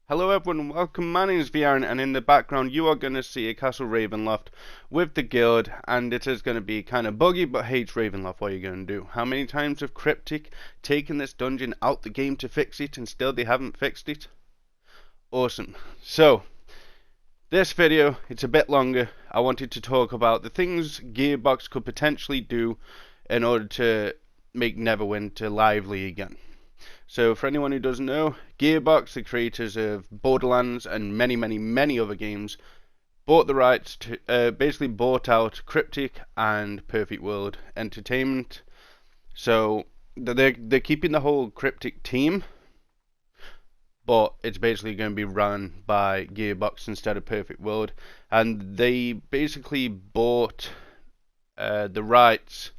Hello everyone and welcome, my name is theyre and in the background you are going to see a Castle Ravenloft with the guild, and it is going to be kind of buggy, but hey, it's Ravenloft, what are you going to do? How many times have Cryptic taken this dungeon out the game to fix it and still they haven't fixed it? Awesome. So, this video, it's a bit longer. I wanted to talk about the things Gearbox could potentially do in order to make Neverwinter lively again. So for anyone who doesn't know, Gearbox, the creators of Borderlands and many other games, bought the rights to, basically bought out Cryptic and Perfect World Entertainment. So they're keeping the whole Cryptic team, but it's basically going to be run by Gearbox instead of Perfect World. And they basically bought the rights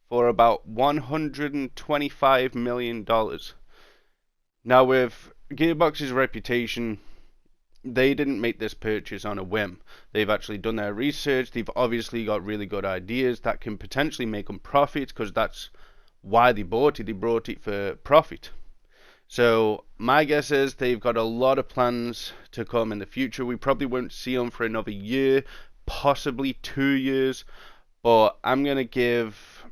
for about $125 million. Now, with Gearbox's reputation, they didn't make this purchase on a whim. They've actually done their research. They've obviously got really good ideas that can potentially make them profit, because that's why they bought it. They bought it for profit. So my guess is they've got a lot of plans to come in the future. We probably won't see them for another year, possibly 2 years. But I'm going to give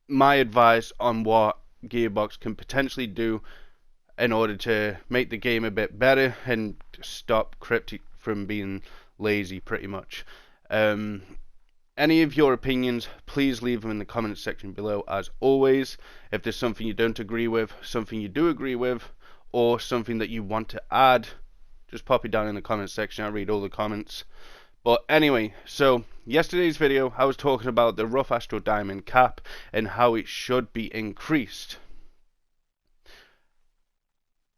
my advice on what Gearbox can potentially do in order to make the game a bit better and stop Cryptic from being lazy, pretty much. Any of your opinions, please leave them in the comments section below, as always. If there's something you don't agree with, something you do agree with, or something that you want to add, just pop it down in the comments section. I read all the comments. But anyway, so yesterday's video, I was talking about the rough Astral Diamond cap and how it should be increased.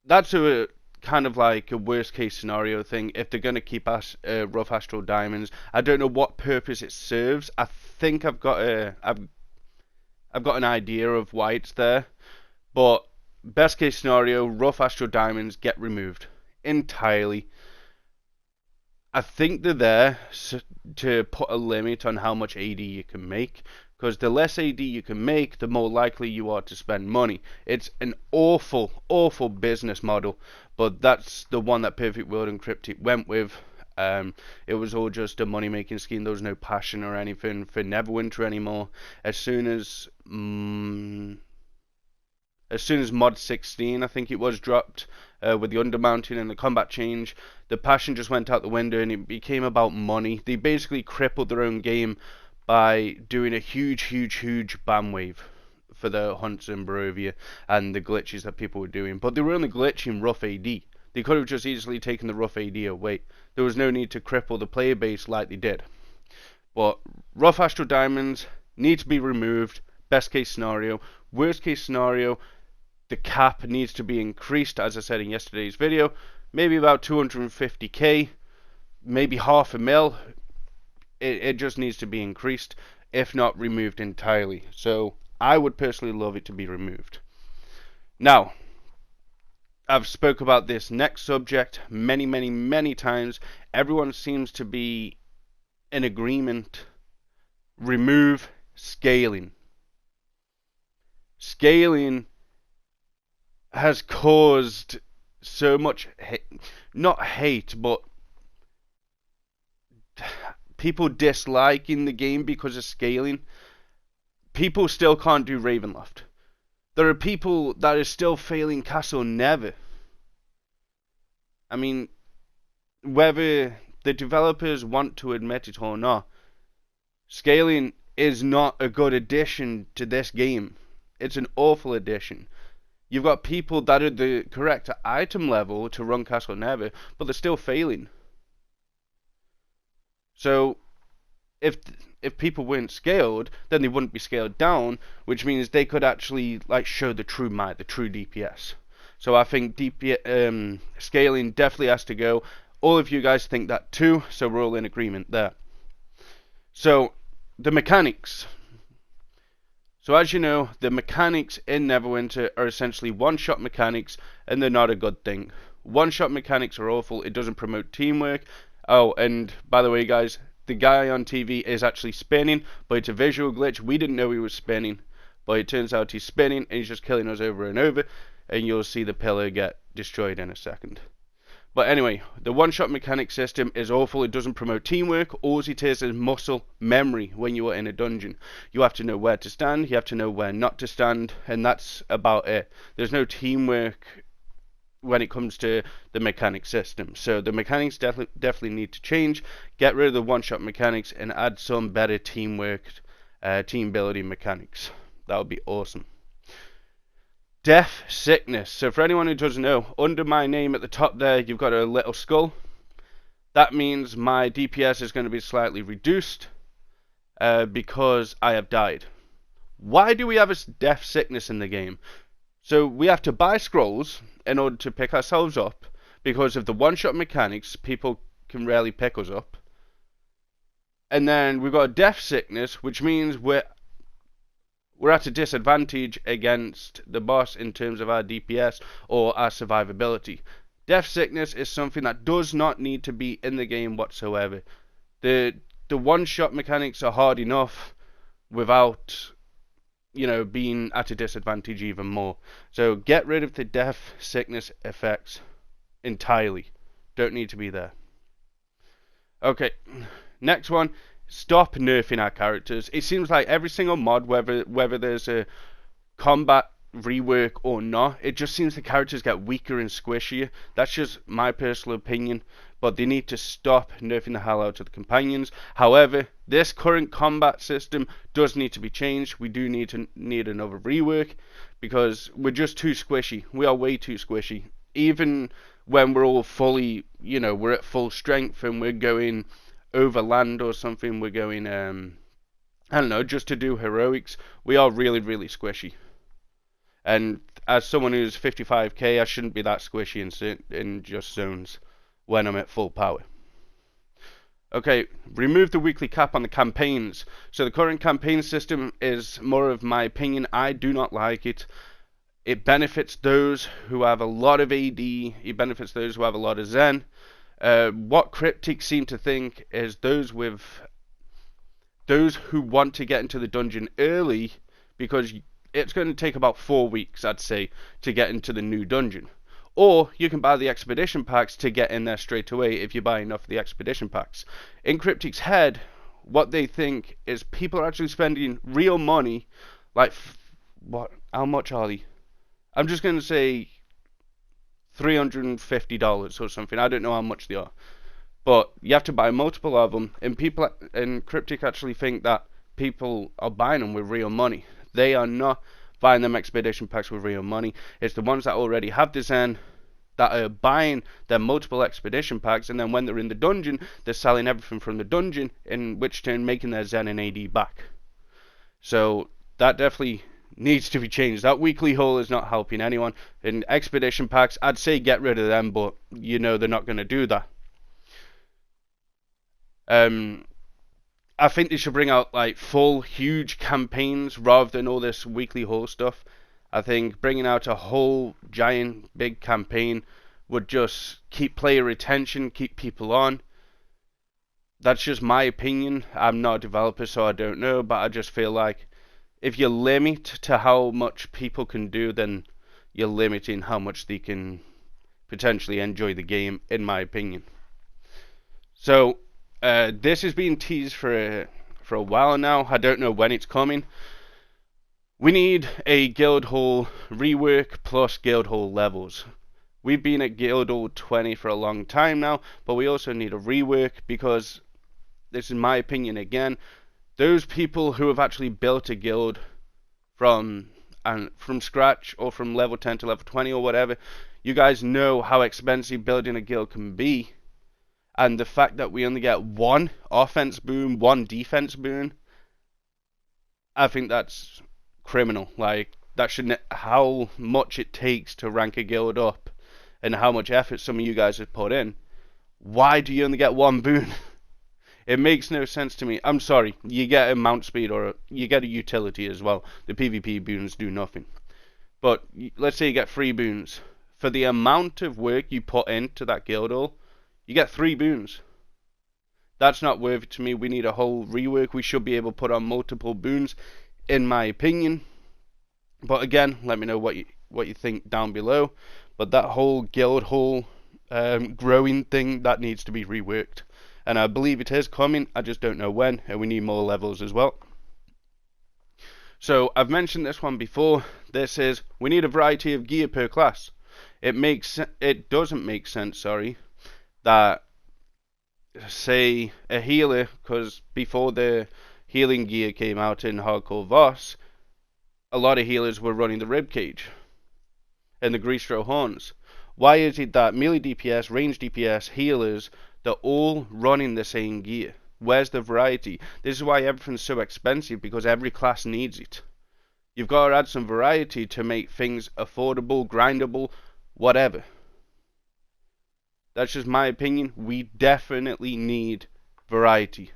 That's a kind of like a worst case scenario thing. If they're going to keep us rough Astral Diamonds, I don't know what purpose it serves. I think I've got an idea of why it's there. But best case scenario, rough Astral Diamonds get removed entirely. I think they're there to put a limit on how much AD you can make, because the less AD you can make, the more likely you are to spend money. It's an awful business model, but that's the one that Perfect World and Cryptic went with. It was all just a money-making scheme. There was no passion or anything for Neverwinter anymore. As soon as mod 16, I think it was, dropped with the undermounting and the combat change, the passion just went out the window and it became about money. They basically crippled their own game by doing a huge ban wave for the hunts in Barovia and the glitches that people were doing. But they were only glitching rough AD. They could have just easily taken the rough AD away. There was no need to cripple the player base like they did. But rough Astral Diamonds need to be removed, best case scenario. Worst case scenario, the cap needs to be increased, as I said in yesterday's video. Maybe about 250k, maybe half a mil. It just needs to be increased, if not removed entirely. So I would personally love it to be removed. Now, I've spoke about this next subject many times. Everyone seems to be in agreement. Remove scaling. Scaling has caused so much not hate, but people disliking the game because of scaling. People still can't do Ravenloft. There are people that are still failing Castle Never. I mean, whether the developers want to admit it or not, scaling is not a good addition to this game. It's an awful addition. You've got people that are the correct item level to run Castle Never, but they're still failing. So, if people weren't scaled, then they wouldn't be scaled down, which means they could actually like show the true might, the true DPS. So I think scaling definitely has to go. All of you guys think that too, so we're all in agreement there. So, the mechanics. So as you know, the mechanics in Neverwinter are essentially one-shot mechanics, and they're not a good thing. One-shot mechanics are awful. It doesn't promote teamwork. Oh, and by the way, guys, the guy on TV is actually spinning, but it's a visual glitch. We didn't know he was spinning, but it turns out he's spinning, and he's just killing us over and over, and you'll see the pillar get destroyed in a second. But anyway, the one-shot mechanic system is awful. It doesn't promote teamwork. All it is muscle memory when you are in a dungeon. You have to know where to stand, you have to know where not to stand, and that's about it. There's no teamwork when it comes to the mechanic system. So the mechanics definitely need to change. Get rid of the one-shot mechanics and add some better teamwork, team building mechanics. That would be awesome. Death sickness. So for anyone who doesn't know, under my name at the top there, you've got a little skull. That means my DPS is going to be slightly reduced because I have died. Why do we have a death sickness in the game? So we have to buy scrolls in order to pick ourselves up. Because of the one-shot mechanics, people can rarely pick us up. And then we've got a death sickness, which means we're at a disadvantage against the boss in terms of our DPS or our survivability. Death sickness is something that does not need to be in the game whatsoever. The one-shot mechanics are hard enough without, being at a disadvantage even more. So get rid of the death sickness effects entirely. Don't need to be there. Okay, next one. Stop nerfing our characters. It seems like every single mod, whether there's a combat rework or not, it just seems the characters get weaker and squishier. That's just my personal opinion, but they need to stop nerfing the hell out of the companions. However, this current combat system does need to be changed. We do need another rework because we're just too squishy. We are way too squishy. Even when we're all fully, we're at full strength and we're going overland or something, we're going I don't know, just to do heroics, we are really, really squishy. And as someone who's 55k, I shouldn't be that squishy in just zones when I'm at full power. Okay, remove the weekly cap on the campaigns. So the current campaign system is more of my opinion. I do not like it. It benefits those who have a lot of AD. It benefits those who have a lot of Zen. What Cryptic seem to think is those who want to get into the dungeon early, because it's going to take about 4 weeks, I'd say, to get into the new dungeon. Or you can buy the expedition packs to get in there straight away if you buy enough of the expedition packs. In Cryptic's head, what they think is people are actually spending real money, like, how much are they? I'm just going to say $350 or something. I don't know how much they are, but you have to buy multiple of them, and people in Cryptic actually think that people are buying them with real money. They are not buying them expedition packs with real money. It's the ones that already have the Zen that are buying their multiple expedition packs, and then when they're in the dungeon, they're selling everything from the dungeon, in which turn making their Zen and AD back. So that definitely needs to be changed. That weekly haul is not helping anyone. In expedition packs, I'd say get rid of them, but they're not going to do that. I think they should bring out like full huge campaigns rather than all this weekly haul stuff. I think bringing out a whole giant big campaign would just keep player retention, keep people on. That's just my opinion. I'm not a developer, so I don't know, but I just feel like if you limit to how much people can do, then you're limiting how much they can potentially enjoy the game, in my opinion. So this has been teased for a while now. I don't know when it's coming. We need a guild hall rework plus guild hall levels. We've been at guild hall 20 for a long time now, but we also need a rework because, this is my opinion again, those people who have actually built a guild from scratch or from level 10 to level 20 or whatever, you guys know how expensive building a guild can be. And the fact that we only get one offense boon, one defense boon, I think that's criminal. Like, that shouldn't, how much it takes to rank a guild up and how much effort some of you guys have put in. Why do you only get one boon? It makes no sense to me. I'm sorry, you get a mount speed or you get a utility as well. The PvP boons do nothing. But let's say you get 3 boons. For the amount of work you put into that guild hall, you get 3 boons. That's not worth it to me. We need a whole rework. We should be able to put on multiple boons, in my opinion. But again, let me know what you think down below. But that whole guild hall growing thing that needs to be reworked. And I believe it is coming, I just don't know when, and we need more levels as well. So I've mentioned this one before. This is, we need a variety of gear per class. It doesn't make sense, that say a healer, because before the healing gear came out in Hardcore Voss, a lot of healers were running the ribcage and the grease-throw horns. Why is it that melee DPS, range DPS, healers, they're all running the same gear? Where's the variety? This is why everything's so expensive, because every class needs it. You've got to add some variety to make things affordable, grindable, whatever. That's just my opinion. We definitely need variety.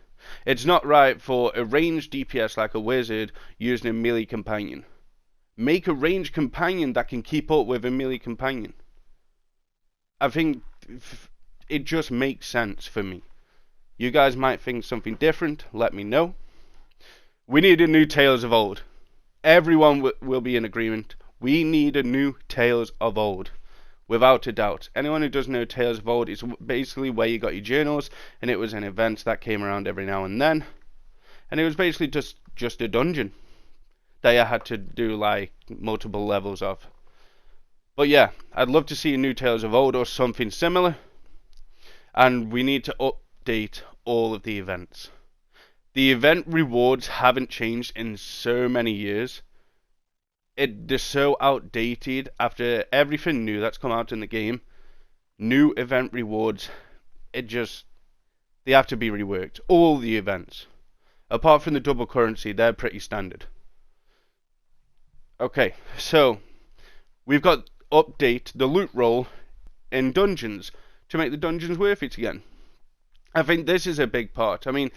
It's not right for a ranged DPS like a wizard using a melee companion. Make a ranged companion that can keep up with a melee companion. I think it just makes sense for me. You guys might think something different, let me know. We need a new Tales of Old. Everyone will be in agreement. We need a new Tales of Old. Without a doubt. Anyone who doesn't know Tales of Old, is basically where you got your journals, and it was an event that came around every now and then. And it was basically just a dungeon that you had to do like multiple levels of. But yeah, I'd love to see a new Tales of Old or something similar. And we need to update all of the events. The event rewards haven't changed in so many years. They're so outdated after everything new that's come out in the game. New event rewards, they have to be reworked. All the events. Apart from the double currency, they're pretty standard. Okay, so we've got update the loot roll in dungeons to make the dungeons worth it again. I think this is a big part. I mean,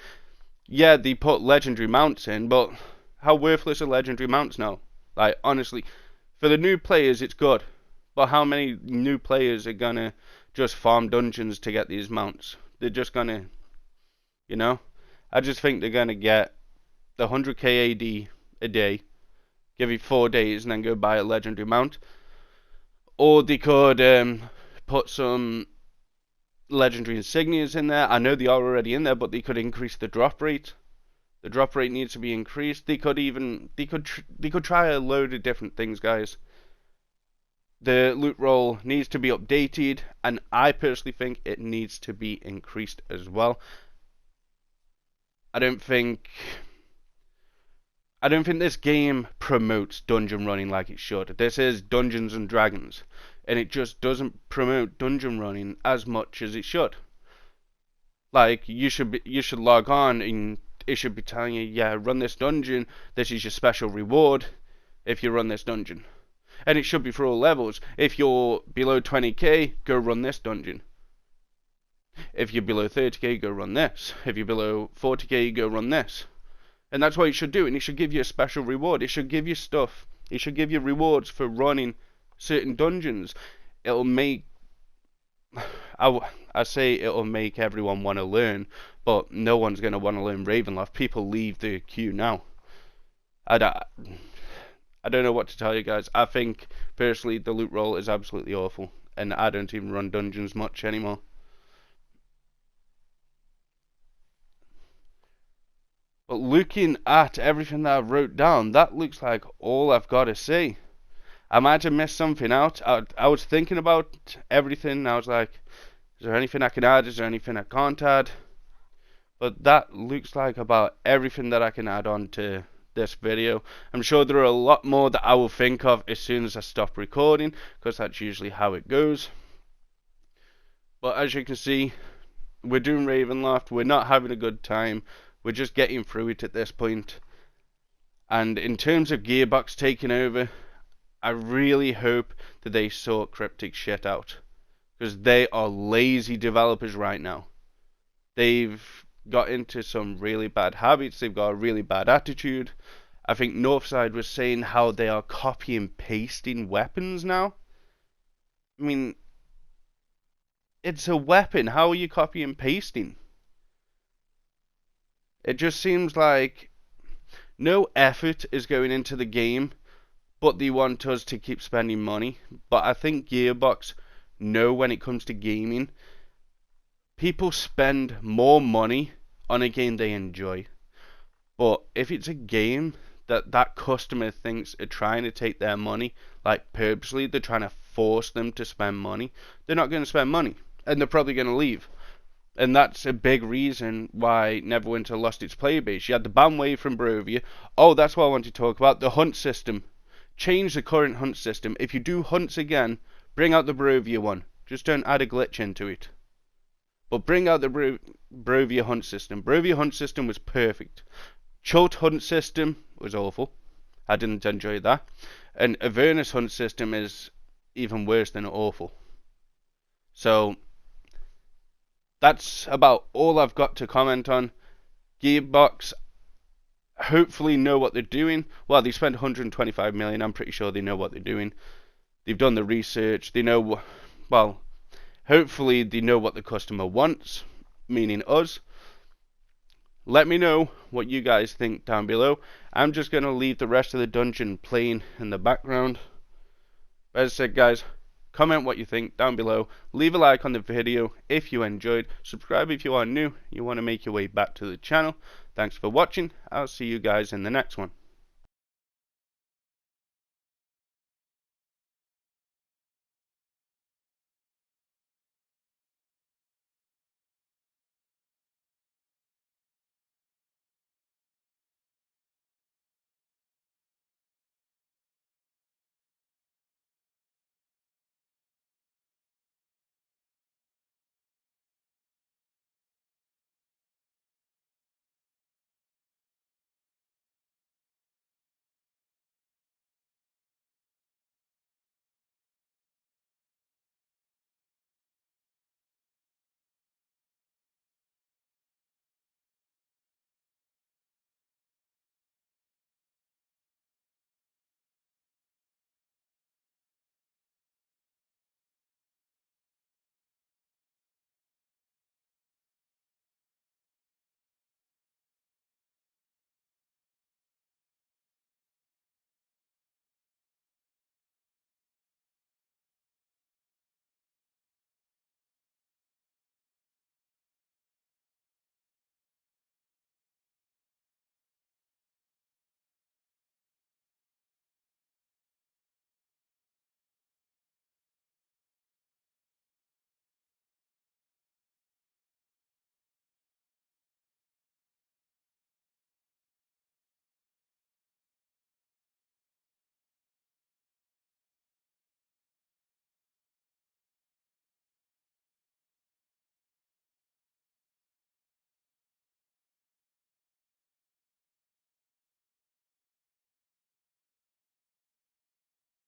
yeah, they put legendary mounts in, but how worthless are legendary mounts now? Like, honestly, for the new players, it's good. But how many new players are gonna just farm dungeons to get these mounts? They're just gonna, you know? I just think they're gonna get the 100k AD a day, give you 4 days, and then go buy a legendary mount. Or they could put some legendary insignias in there. I know they are already in there, but they could increase the drop rate. The drop rate needs to be increased. They could try a load of different things, guys. The loot roll needs to be updated, and I personally think it needs to be increased as well. I don't think this game promotes dungeon running like it should. This is Dungeons and Dragons, and it just doesn't promote dungeon running as much as it should. Like, you should log on and it should be telling you, yeah, run this dungeon, this is your special reward if you run this dungeon. And it should be for all levels. If you're below 20k, go run this dungeon. If you're below 30k, go run this. If you're below 40k, go run this. And that's what it should do, and it should give you a special reward. It should give you stuff. It should give you rewards for running certain dungeons. It'll make... I say it'll make everyone want to learn, but no one's going to want to learn Ravenloft. People leave the queue now. I don't know what to tell you guys. I think, personally, the loot roll is absolutely awful, and I don't even run dungeons much anymore. But looking at everything that I wrote down, that looks like all I've got to say. I might have missed something out. I was thinking about everything. I was like, is there anything I can add? Is there anything I can't add? But that looks like about everything that I can add on to this video. I'm sure there are a lot more that I will think of as soon as I stop recording, because that's usually how it goes. But as you can see, we're doing Ravenloft. We're not having a good time. We're just getting through it at this point. And in terms of Gearbox taking over, I really hope that they sort Cryptic shit out, because they are lazy developers right now. They've got into some really bad habits. They've got a really bad attitude. I think Northside was saying how they are copy and pasting weapons now. I mean, it's a weapon. How are you copy and pasting? It just seems like no effort is going into the game, but they want us to keep spending money. But I think Gearbox know when it comes to gaming, people spend more money on a game they enjoy. But if it's a game that customer thinks are trying to take their money, like purposely, they're trying to force them to spend money, they're not going to spend money, and they're probably going to leave. And that's a big reason why Neverwinter lost its player base. You had the ban wave from Barovia. Oh, that's what I want to talk about. The hunt system. Change the current hunt system. If you do hunts again, bring out the Barovia one. Just don't add a glitch into it. But bring out the Barovia hunt system. Barovia hunt system was perfect. Chult hunt system was awful. I didn't enjoy that. And Avernus hunt system is even worse than awful. So that's about all I've got to comment on. Gearbox hopefully know what they're doing. Well, they spent 125 million. I'm pretty sure they know what they're doing. They've done the research. They know, well, hopefully they know what the customer wants, meaning us. Let me know what you guys think down below. I'm just going to leave the rest of the dungeon playing in the background. As I said, guys, comment what you think down below. Leave a like on the video if you enjoyed. Subscribe if you are new. You want to make your way back to the channel. Thanks for watching. I'll see you guys in the next one.